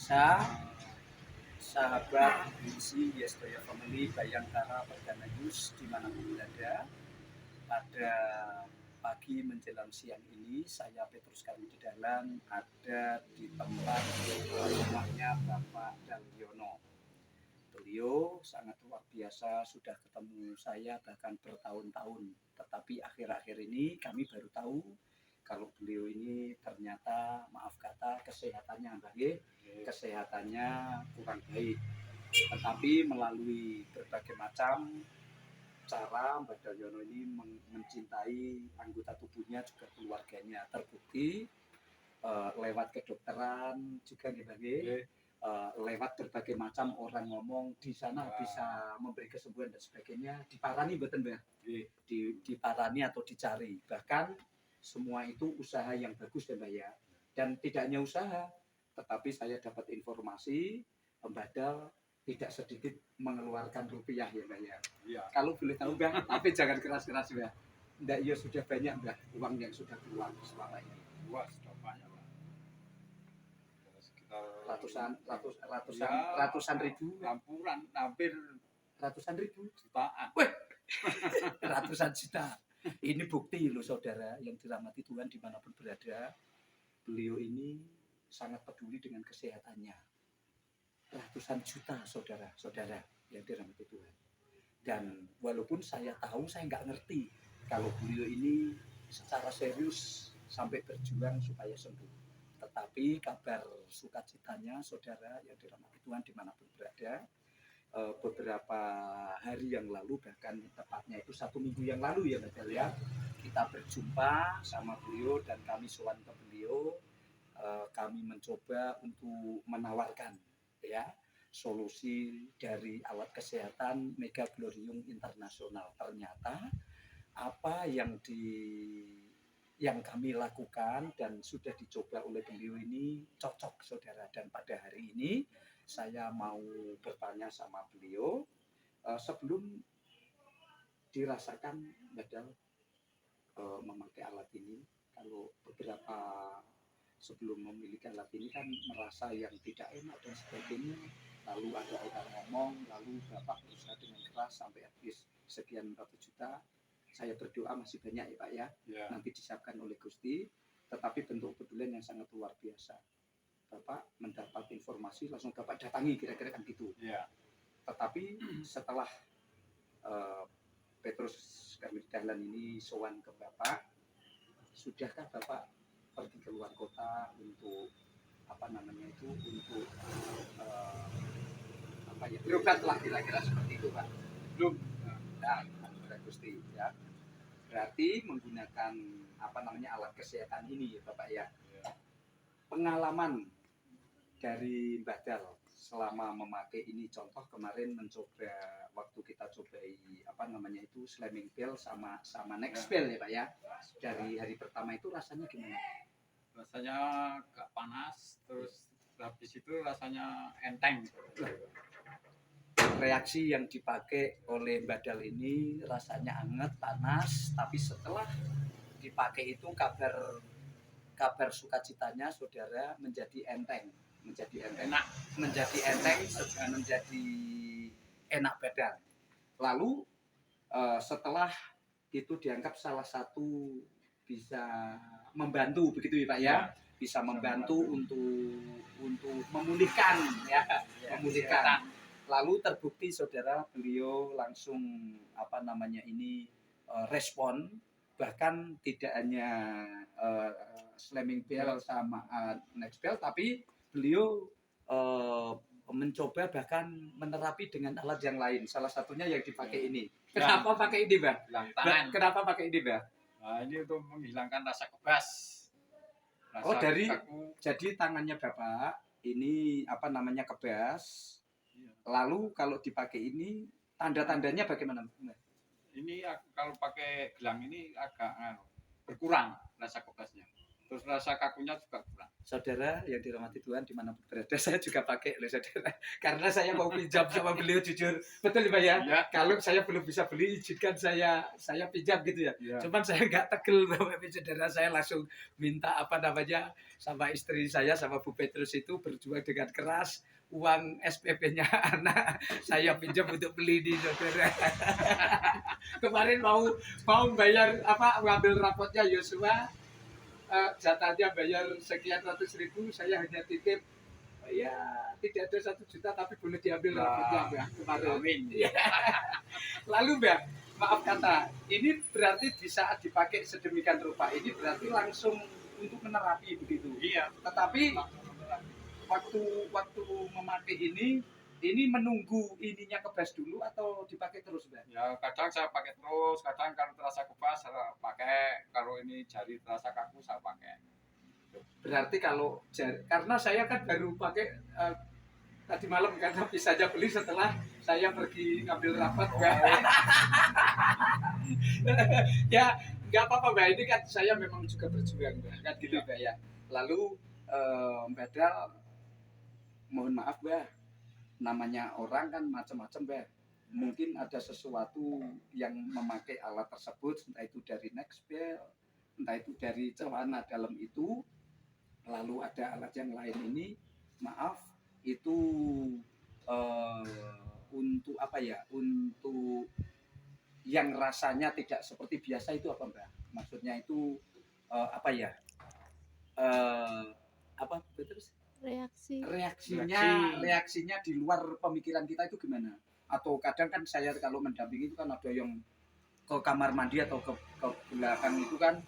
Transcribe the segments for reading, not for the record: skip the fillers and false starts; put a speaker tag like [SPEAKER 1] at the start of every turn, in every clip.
[SPEAKER 1] pemirsa, sahabat BBC Yestoya Family Bayangkara Perdana News dimanapun berada. Pada pagi menjelang siang ini, saya Petrus Karmidahlan ada di tempat rumahnya Bapak Dalyono. Beliau sangat luar biasa, sudah ketemu saya bahkan bertahun-tahun. Tetapi akhir-akhir ini kami baru tahu kalau beliau ini ternyata, maaf kata, kesehatannya baik, kesehatannya kurang baik. Tetapi melalui berbagai macam cara Mbak Dalyono ini mencintai anggota tubuhnya juga keluarganya, terbukti lewat kedokteran juga lewat berbagai macam orang ngomong di sana bisa memberi kesembuhan dan sebagainya, diparani mboten Mbak? Diparani atau dicari, bahkan semua itu usaha yang bagus ya Mbak ya. Dan tidak hanya usaha, tetapi saya dapat informasi Mbak Dal tidak sedikit mengeluarkan rupiah ya Mbak ya. Iya. Kalau boleh tahu Mbak, tapi jangan keras-keras Mbak. Nggak, ya sudah banyak Mbak uang yang sudah keluar selama ini.
[SPEAKER 2] Wah, sudah banyak Pak. Sekitar
[SPEAKER 1] ratusan ribu.
[SPEAKER 2] Hampir
[SPEAKER 1] ratusan ribu.
[SPEAKER 2] Jutaan.
[SPEAKER 1] Weh, ratusan juta. Ini bukti loh saudara yang dirahmati Tuhan dimanapun berada. Beliau ini sangat peduli dengan kesehatannya. Ratusan juta saudara-saudara yang dirahmati Tuhan. Dan walaupun saya tahu, saya nggak ngerti kalau beliau ini secara serius sampai berjuang supaya sembuh. Tetapi kabar sukacitanya saudara yang dirahmati Tuhan dimanapun berada, beberapa hari yang lalu, bahkan tepatnya itu 1 minggu yang lalu ya Mbak Del ya, kita berjumpa sama beliau dan kami sowan ke beliau. Kami mencoba untuk menawarkan ya solusi dari alat kesehatan Megaglorium Internasional. Ternyata apa yang kami lakukan dan sudah dicoba oleh beliau ini cocok saudara. Dan pada hari ini saya mau bertanya sama beliau, sebelum dirasakan Badal memakai alat ini, kalau beberapa sebelum memiliki alat ini kan merasa yang tidak enak dan sebagainya, lalu ada orang ngomong, lalu Bapak berusaha dengan keras sampai habis sekian ratus juta. Saya berdoa masih banyak ya Pak ya, nanti disiapkan oleh Gusti, tetapi bentuk pedulian yang sangat luar biasa. Bapak mendapat informasi langsung Bapak datangi, kira-kira kan gitu. Tetapi setelah Petrus Karmidahlan ini sowan ke Bapak, sudahkah Bapak pergi keluar kota untuk berobat lah kira-kira seperti itu Pak? Belum. Nah, Gusti ya. Berarti menggunakan alat kesehatan ini ya Bapak ya. Pengalaman dari Mbak Dal selama memakai ini, contoh kemarin mencoba waktu kita cobai slamming bell sama next bell ya Pak ya. Dari hari pertama itu rasanya gimana?
[SPEAKER 2] Rasanya gak panas, terus habis itu rasanya enteng.
[SPEAKER 1] Reaksi yang dipakai oleh Mbak Dal ini rasanya hangat, panas, tapi setelah dipakai itu kabar sukacitanya saudara menjadi enteng, menjadi enak badan. Lalu setelah itu dianggap salah satu bisa membantu begitu ya Pak ya, bisa membantu untuk memulihkan ya, memulihkan. Lalu terbukti saudara beliau langsung respon, bahkan tidak hanya slamming bell sama next bell, tapi beliau mencoba bahkan menerapi dengan alat yang lain. Salah satunya yang dipakai ini. Kenapa pakai ini, Bang? Kenapa pakai ini, Bang?
[SPEAKER 2] Nah, ini untuk menghilangkan rasa kebas.
[SPEAKER 1] Jadi tangannya Bapak ini kebas. Lalu kalau dipakai ini, tanda-tandanya bagaimana?
[SPEAKER 2] Ini kalau pakai gelang ini agak berkurang rasa kebasnya. terus rasa kakunya juga kurang.
[SPEAKER 1] Saudara yang dirahmati Tuhan dimanapun berada, saya juga pakai loh saudara. Karena saya mau pinjam sama beliau jujur, betul Pak ya?
[SPEAKER 2] Ya.
[SPEAKER 1] Kalau saya belum bisa beli, izinkan saya pinjam gitu ya.
[SPEAKER 2] Ya.
[SPEAKER 1] Cuman saya nggak tegel Bapak Ibu saudara, saya langsung minta apa namanya sama istri saya sama Bu Petrus itu berjuang dengan keras. Uang SPP-nya anak saya pinjam untuk beli di saudara. Kemarin mau bayar apa ngambil rapotnya Yosua, jatahnya bayar sekian ratus ribu, saya hanya titip ya tidak ada 1 juta tapi boleh diambil rapotnya Mbak kemarin.
[SPEAKER 2] Amin.
[SPEAKER 1] Ya. Lalu Mbak, maaf kata, ini berarti di saat dipakai sedemikian rupa ini berarti langsung untuk menerapi begitu.
[SPEAKER 2] Iya.
[SPEAKER 1] Tetapi waktu memakai ini menunggu ininya kebas dulu atau dipakai terus Mbak?
[SPEAKER 2] Ya kadang saya pakai terus, kadang kalau terasa kebas saya pakai, kalau ini jari terasa kaku saya pakai.
[SPEAKER 1] Berarti kalau karena saya kan baru pakai tadi malam karena bisa aja beli setelah saya pergi ngambil rapat Mbak. Ya nggak apa-apa Mbak, ini kan saya memang juga berjuang Mbak, kan gitu Mbak ya. Lalu Mbak Dal, mohon maaf Mbak, namanya orang kan macam-macam Mbak. Mungkin ada sesuatu yang memakai alat tersebut, entah itu dari nextbel, entah itu dari celana dalam itu, lalu ada alat yang lain ini, maaf, itu untuk apa ya, untuk yang rasanya tidak seperti biasa itu apa Mbak? Maksudnya itu apa ya, apa terus? Reaksinya di luar pemikiran kita itu gimana? Atau kadang kan saya kalau mendampingi itu kan ada yang ke kamar mandi atau ke belakang itu kan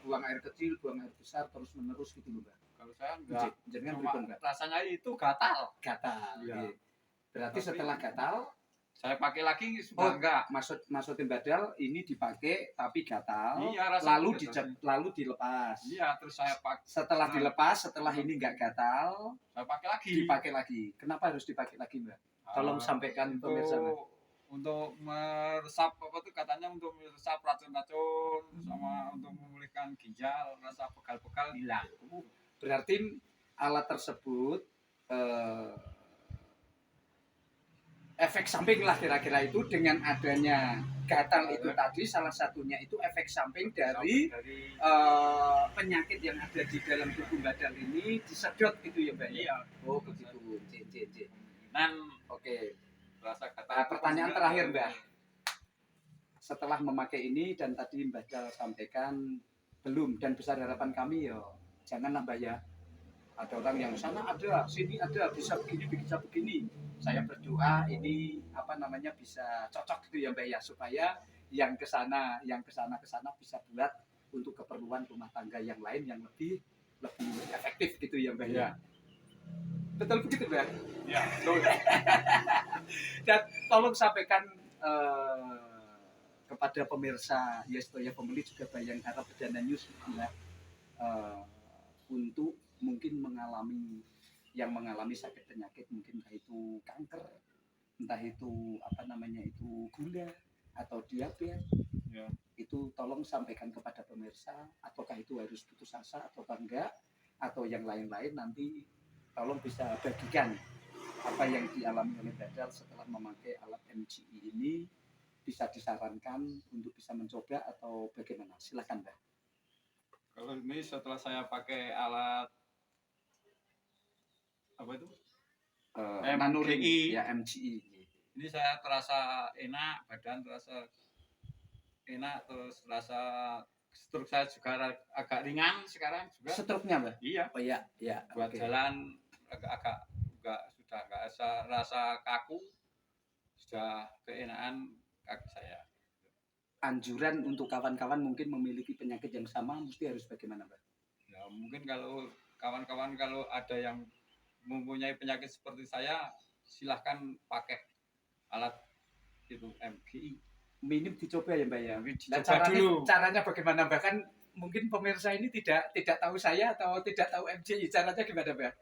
[SPEAKER 1] buang air kecil, buang air besar terus menerus gitu loh Mbak.
[SPEAKER 2] Kalau saya enggak,
[SPEAKER 1] Jangan
[SPEAKER 2] cuma rasanya itu gatal.
[SPEAKER 1] Iya. Berarti setelah gatal
[SPEAKER 2] Saya pakai lagi sudah enggak.
[SPEAKER 1] Maksudin badal ini dipakai tapi gatal,
[SPEAKER 2] Iya,
[SPEAKER 1] lalu dilepas.
[SPEAKER 2] Iya, terus saya pakai.
[SPEAKER 1] Setelah dilepas, setelah ini enggak gatal,
[SPEAKER 2] saya pakai lagi.
[SPEAKER 1] Dipakai lagi. Kenapa harus dipakai lagi, Mbak? Tolong sampaikan pemirsa.
[SPEAKER 2] Untuk meresap apa tuh katanya, untuk meresap racun-racun sama untuk memulihkan ginjal, rasa pegal-pegal hilang.
[SPEAKER 1] Berarti alat tersebut efek samping lah kira-kira itu dengan adanya gatal itu tadi, salah satunya itu efek samping dari penyakit yang ada di dalam tubuh badal ini disedot gitu ya Mbak?
[SPEAKER 2] Iya.
[SPEAKER 1] Oh begitu. C. Oke. Pertanyaan terakhir Mbak. Setelah memakai ini dan tadi Mbak Dal sampaikan belum, dan besar harapan kami ya janganlah Mbak ya. Ada orang yang sana ada, sini ada, bisa begini. Saya berdoa ini apa namanya bisa cocok gitu ya Mbak ya, supaya yang kesana bisa buat untuk keperluan rumah tangga yang lain yang lebih efektif gitu ya Mbak ya. Betul begitu Mbak?
[SPEAKER 2] Ya, betul.
[SPEAKER 1] Dan tolong sampaikan kepada pemirsa Yestoya Family juga Bayangkara Perdana News ya, untuk mungkin mengalami sakit penyakit, mungkin entah itu kanker, entah itu apa namanya itu gula atau diabetes ya. Itu tolong sampaikan kepada pemirsa, apakah itu harus putus asa atau enggak, atau yang lain-lain nanti tolong bisa bagikan apa yang dialami oleh Badal setelah memakai alat MGI ini, bisa disarankan untuk bisa mencoba atau bagaimana, silakan Mbak.
[SPEAKER 2] Kalau ini setelah saya pakai alat apa itu?
[SPEAKER 1] MGI. Ya, MGI.
[SPEAKER 2] Ini saya terasa enak, badan terasa enak, terus rasa stroke saya juga agak ringan sekarang juga.
[SPEAKER 1] Stroke-nya Mbak?
[SPEAKER 2] Iya.
[SPEAKER 1] Oh iya.
[SPEAKER 2] Buat jalan agak sudah enggak rasa kaku, sudah keenaan kaki saya.
[SPEAKER 1] Anjuran untuk kawan-kawan mungkin memiliki penyakit yang sama mesti harus bagaimana Mbak?
[SPEAKER 2] Ya mungkin kalau kawan-kawan kalau ada yang mempunyai penyakit seperti saya, silahkan pakai alat itu MGI.
[SPEAKER 1] Minim dicoba ya Mbak ya.
[SPEAKER 2] Dan
[SPEAKER 1] caranya bagaimana Mbak? Kan mungkin pemirsa ini tidak tahu saya atau tidak tahu MGI. Caranya gimana Mbak?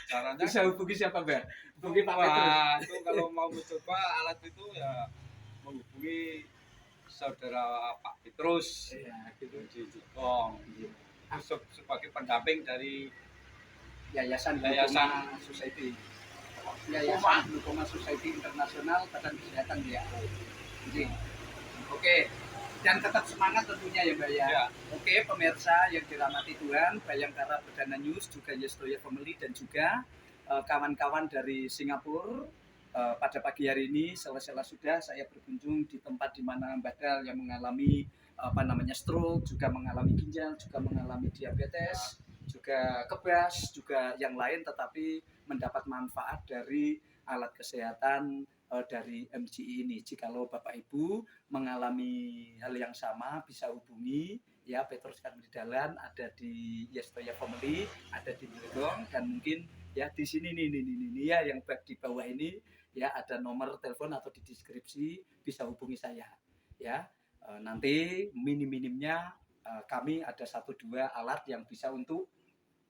[SPEAKER 1] Caranya bisa hubungi siapa Mbak? Hubungi Pak Petrus.
[SPEAKER 2] Itu kalau mau mencoba alat itu ya menghubungi saudara Pak Petrus
[SPEAKER 1] Ya, gitu.
[SPEAKER 2] di Jepang sebagai pendamping dari
[SPEAKER 1] Yayasan
[SPEAKER 2] Yayasan
[SPEAKER 1] Glukoma Society. Yayasan Glukoma Society Internasional Badan Kesehatan WHO. Jadi, oke. Dan tetap semangat tentunya ya Mbak ya.
[SPEAKER 2] Ya.
[SPEAKER 1] Oke pemirsa yang dirahmati Tuhan, Bayangkara Perdana News, juga Yestoya Family dan juga kawan-kawan dari Singapura. Pada pagi hari ini selesai sudah saya berkunjung di tempat di mana Mbak Dal yang mengalami stroke, juga mengalami ginjal, juga mengalami diabetes, juga kebas, juga yang lain, tetapi mendapat manfaat dari alat kesehatan dari MCI ini. Jikalau Bapak Ibu mengalami hal yang sama bisa hubungi ya Petrus Karmidalan, ada di Yestoya Family, ada di Bledong, dan mungkin ya di sini nih ya yang di bawah ini ya ada nomor telepon atau di deskripsi, bisa hubungi saya ya. Nanti minim-minimnya kami ada 1-2 alat yang bisa untuk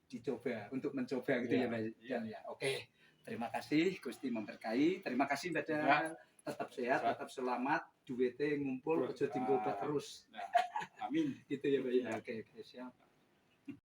[SPEAKER 1] dicoba, untuk mencoba gitu ya Mbak ya. Oke. Terima kasih, Gusti memberkahi. Terima kasih Mbak Dal. Tetap sehat, tetap selamat. Duitnya ngumpul, ojo tinggal terus.
[SPEAKER 2] Amin.
[SPEAKER 1] Gitu ya Mbak ya. Oke, siap.